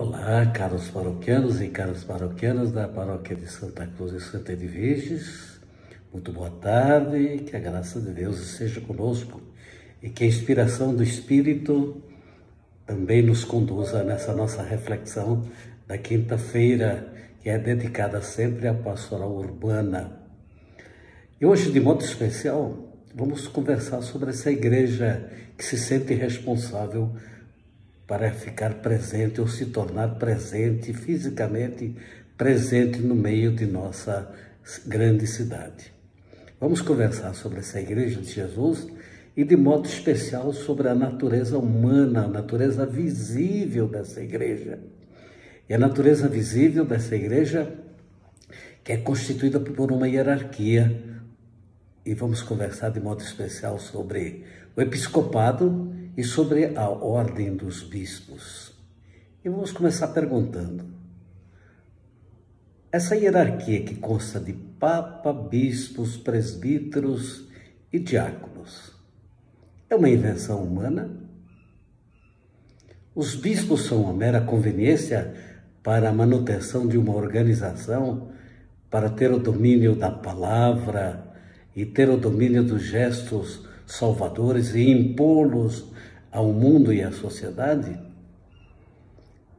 Olá, caros paroquianos e caras paroquianas da Paróquia de Santa Cruz e Santa Edviges. Muito boa tarde, que a graça de Deus esteja conosco e que a inspiração do Espírito também nos conduza nessa nossa reflexão da quinta-feira, que é dedicada sempre à pastoral urbana. E hoje, de modo especial, vamos conversar sobre essa igreja que se sente responsável para ficar presente ou se tornar presente, fisicamente presente no meio de nossa grande cidade. Vamos conversar sobre essa igreja de Jesus e de modo especial sobre a natureza humana, a natureza visível dessa igreja. E a natureza visível dessa igreja que é constituída por uma hierarquia. E vamos conversar de modo especial sobre o episcopado e sobre a ordem dos bispos. E vamos começar perguntando: essa hierarquia que consta de papa, bispos, presbíteros e diáconos, é uma invenção humana? Os bispos são uma mera conveniência para a manutenção de uma organização, para ter o domínio da palavra e ter o domínio dos gestos salvadores e impô-los ao mundo e à sociedade?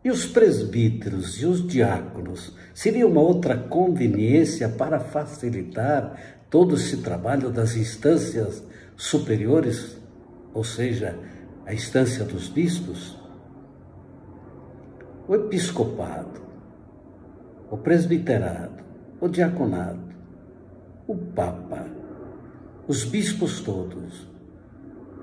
E os presbíteros e os diáconos seria uma outra conveniência para facilitar todo esse trabalho das instâncias superiores, ou seja, a instância dos bispos? O episcopado, o presbiterado, o diaconado, o papa, os bispos todos,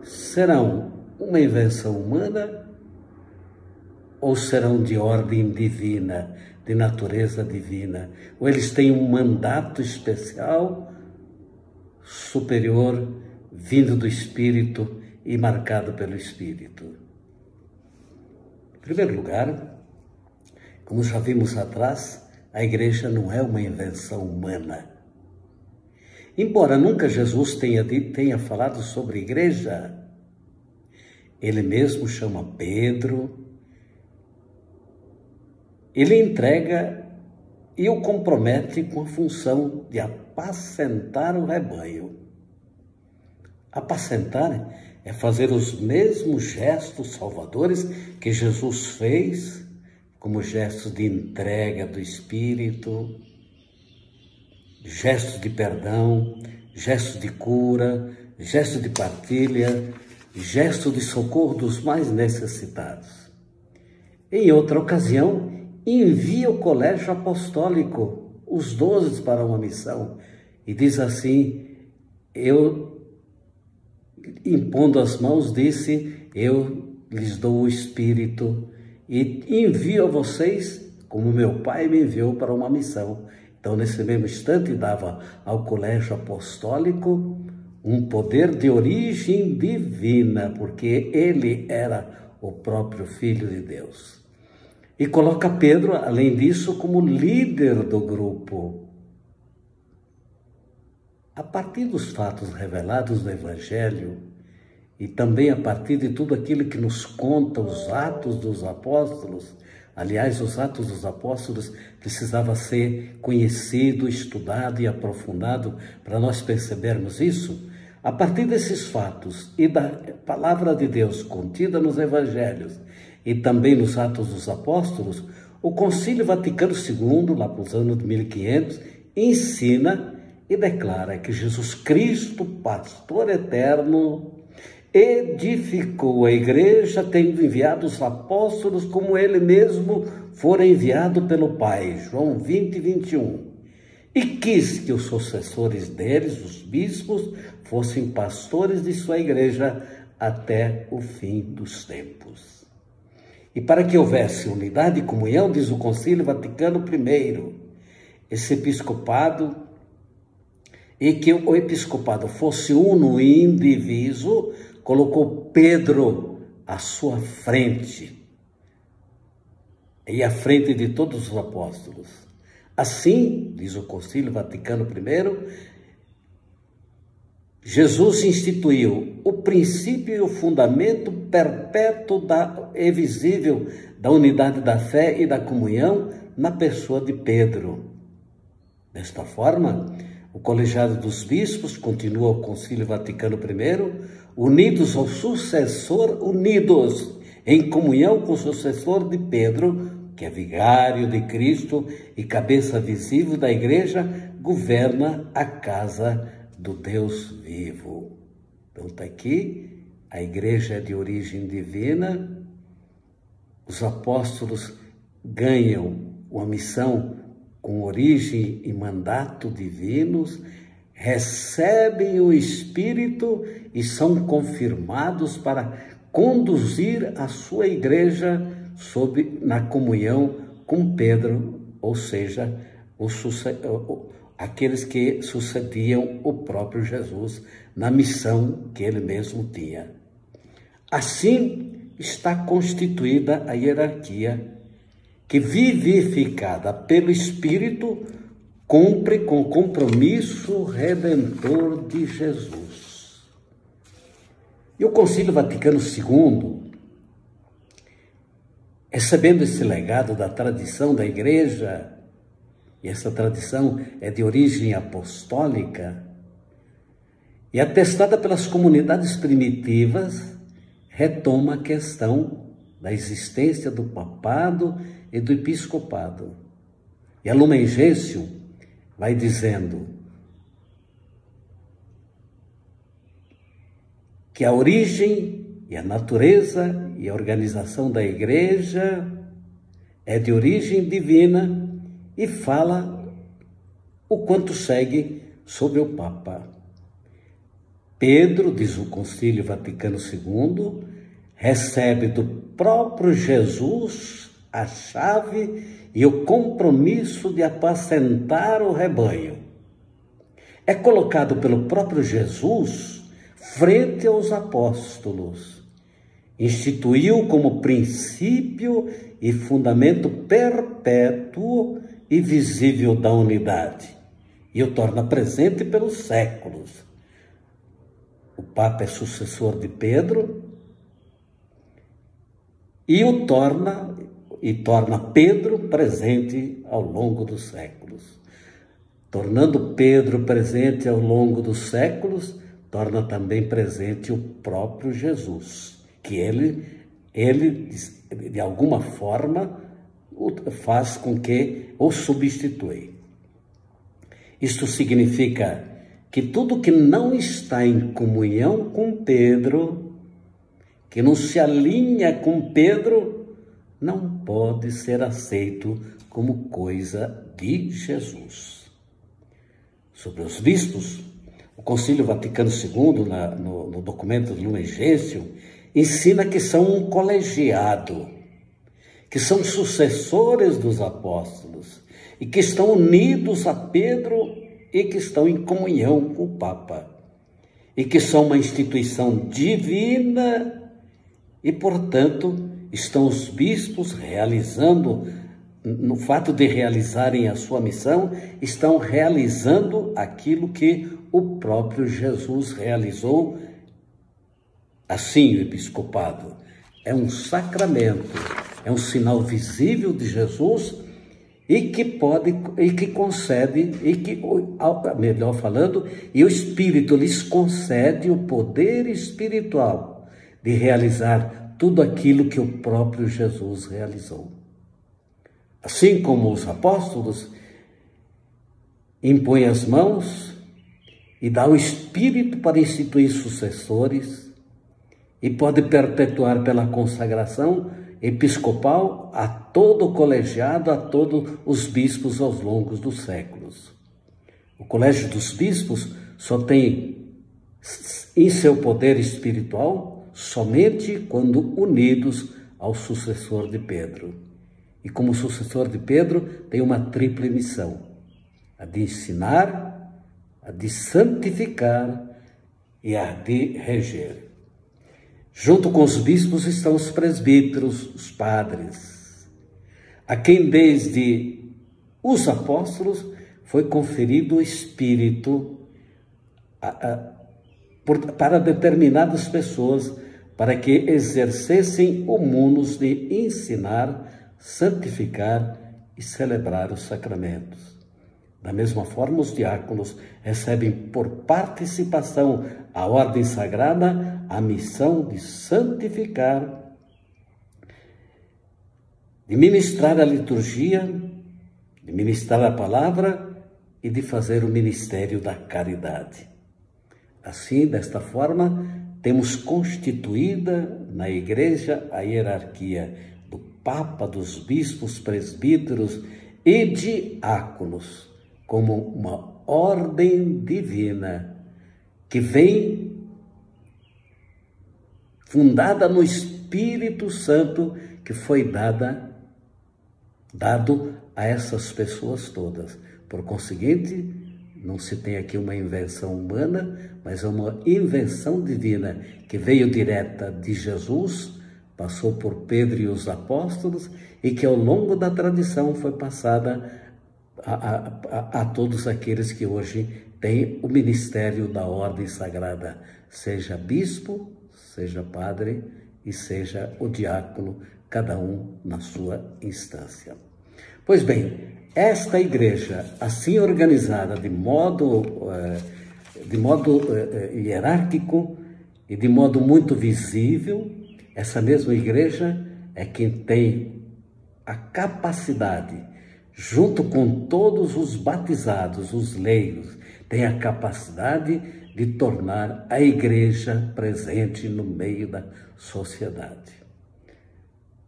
serão uma invenção humana ou serão de ordem divina, de natureza divina? Ou eles têm um mandato especial, superior, vindo do Espírito e marcado pelo Espírito? Em primeiro lugar, como já vimos atrás, a igreja não é uma invenção humana. Embora nunca Jesus tenha falado sobre igreja, ele mesmo chama Pedro, ele entrega e o compromete com a função de apacentar o rebanho. Apacentar é fazer os mesmos gestos salvadores que Jesus fez, como gestos de entrega do Espírito, gestos de perdão, gestos de cura, gestos de partilha, gestos de socorro dos mais necessitados. Em outra ocasião, envia o colégio apostólico, os 12 para uma missão, e diz assim: eu, impondo as mãos, disse, eu lhes dou o Espírito e envio a vocês como meu Pai me enviou para uma missão. Então, nesse mesmo instante, dava ao colégio apostólico um poder de origem divina, porque ele era o próprio Filho de Deus. E coloca Pedro, além disso, como líder do grupo. A partir dos fatos revelados no Evangelho, e também a partir de tudo aquilo que nos conta os Atos dos Apóstolos, aliás, os Atos dos Apóstolos precisava ser conhecido, estudado e aprofundado para nós percebermos isso. A partir desses fatos e da palavra de Deus contida nos Evangelhos e também nos Atos dos Apóstolos, o Concílio Vaticano II, lá para os anos de 1500, ensina e declara que Jesus Cristo, pastor eterno, edificou a igreja, tendo enviado os apóstolos como ele mesmo fora enviado pelo Pai, João 20, 21, e quis que os sucessores deles, os bispos, fossem pastores de sua igreja até o fim dos tempos. E para que houvesse unidade e comunhão, diz o Concílio Vaticano I, esse episcopado, e que o episcopado fosse uno e indiviso, colocou Pedro à sua frente e à frente de todos os apóstolos. Assim, diz o Concílio Vaticano I, Jesus instituiu o princípio e o fundamento perpétuo e visível da unidade da fé e da comunhão na pessoa de Pedro. Desta forma, o colegiado dos bispos continua o Concílio Vaticano I, unidos em comunhão com o sucessor de Pedro, que é vigário de Cristo e cabeça visível da Igreja, governa a casa do Deus vivo. Então está aqui, a Igreja é de origem divina, os apóstolos ganham uma missão com origem e mandato divinos, recebem o Espírito e são confirmados para conduzir a sua igreja na comunhão com Pedro, ou seja, aqueles que sucediam o próprio Jesus na missão que ele mesmo tinha. Assim está constituída a hierarquia que, vivificada pelo Espírito, cumpre com o compromisso redentor de Jesus. E o Concílio Vaticano II, recebendo esse legado da tradição da Igreja, e essa tradição é de origem apostólica, e atestada pelas comunidades primitivas, retoma a questão da existência do papado e do episcopado. E a Lumen Gentium vai dizendo que a origem e a natureza e a organização da Igreja é de origem divina e fala o quanto segue sobre o Papa. Pedro, diz o Concílio Vaticano II, recebe do próprio Jesus a chave e o compromisso de apacentar o rebanho. É colocado pelo próprio Jesus frente aos apóstolos. Instituiu como princípio e fundamento perpétuo e visível da unidade, e o torna presente pelos séculos. O Papa é sucessor de Pedro e torna Pedro presente ao longo dos séculos. Tornando Pedro presente ao longo dos séculos, torna também presente o próprio Jesus, que ele de alguma forma faz com que o substitui. Isto significa que tudo que não está em comunhão com Pedro, que não se alinha com Pedro, não pode ser aceito como coisa de Jesus. Sobre os bispos, o Concílio Vaticano II, no documento do Lumen Gentium, ensina que são um colegiado, que são sucessores dos apóstolos e que estão unidos a Pedro e que estão em comunhão com o Papa, e que são uma instituição divina e, portanto, estão os bispos realizando, no fato de realizarem a sua missão, estão realizando aquilo que o próprio Jesus realizou. Assim, o episcopado é um sacramento, é um sinal visível de Jesus e que concede, melhor falando, e o Espírito lhes concede o poder espiritual de realizar tudo aquilo que o próprio Jesus realizou. Assim como os apóstolos impõem as mãos e dá o Espírito para instituir sucessores e pode perpetuar pela consagração episcopal a todo o colegiado, a todos os bispos ao longo dos séculos. O colégio dos bispos só tem em seu poder espiritual somente quando unidos ao sucessor de Pedro. E como sucessor de Pedro tem uma tríplice missão: a de ensinar, a de santificar e a de reger. Junto com os bispos estão os presbíteros, os padres, a quem desde os apóstolos foi conferido o Espírito para determinadas pessoas, para que exercessem o munus de ensinar, santificar e celebrar os sacramentos. Da mesma forma, os diáconos recebem por participação à ordem sagrada a missão de santificar, de ministrar a liturgia, de ministrar a palavra e de fazer o ministério da caridade. Assim, desta forma, temos constituída na Igreja a hierarquia do Papa, dos bispos, presbíteros e diáconos, como uma ordem divina que vem fundada no Espírito Santo, que foi dado a essas pessoas todas. Por conseguinte, não se tem aqui uma invenção humana, mas é uma invenção divina que veio direta de Jesus, passou por Pedro e os apóstolos e que ao longo da tradição foi passada a todos aqueles que hoje têm o ministério da ordem sagrada, seja bispo, seja padre e seja o diácono, cada um na sua instância. Pois bem, esta igreja, assim organizada de modo hierárquico e de modo muito visível, essa mesma igreja é quem tem a capacidade, junto com todos os batizados, os leigos, tem a capacidade de tornar a igreja presente no meio da sociedade.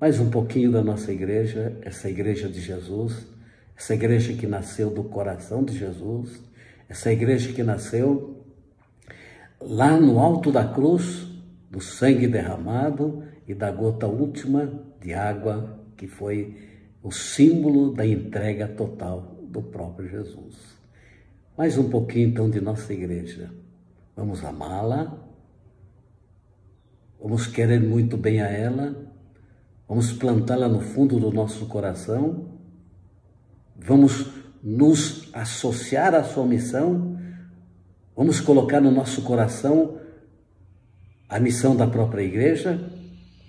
Mais um pouquinho da nossa igreja, essa igreja de Jesus, essa igreja que nasceu do coração de Jesus, essa igreja que nasceu lá no alto da cruz, do sangue derramado e da gota última de água, que foi o símbolo da entrega total do próprio Jesus. Mais um pouquinho, então, de nossa igreja. Vamos amá-la, vamos querer muito bem a ela, vamos plantá-la no fundo do nosso coração, vamos nos associar à sua missão, vamos colocar no nosso coração a missão da própria igreja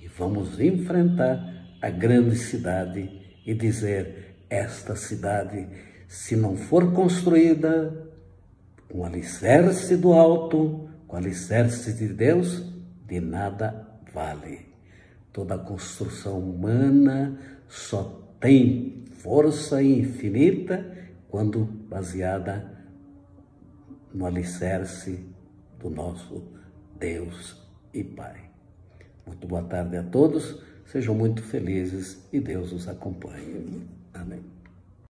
e vamos enfrentar a grande cidade e dizer: esta cidade, se não for construída com alicerce do alto, com alicerce de Deus, de nada vale. Toda construção humana só tem força infinita quando baseada no alicerce do nosso Deus e Pai. Muito boa tarde a todos, sejam muito felizes e Deus os acompanhe.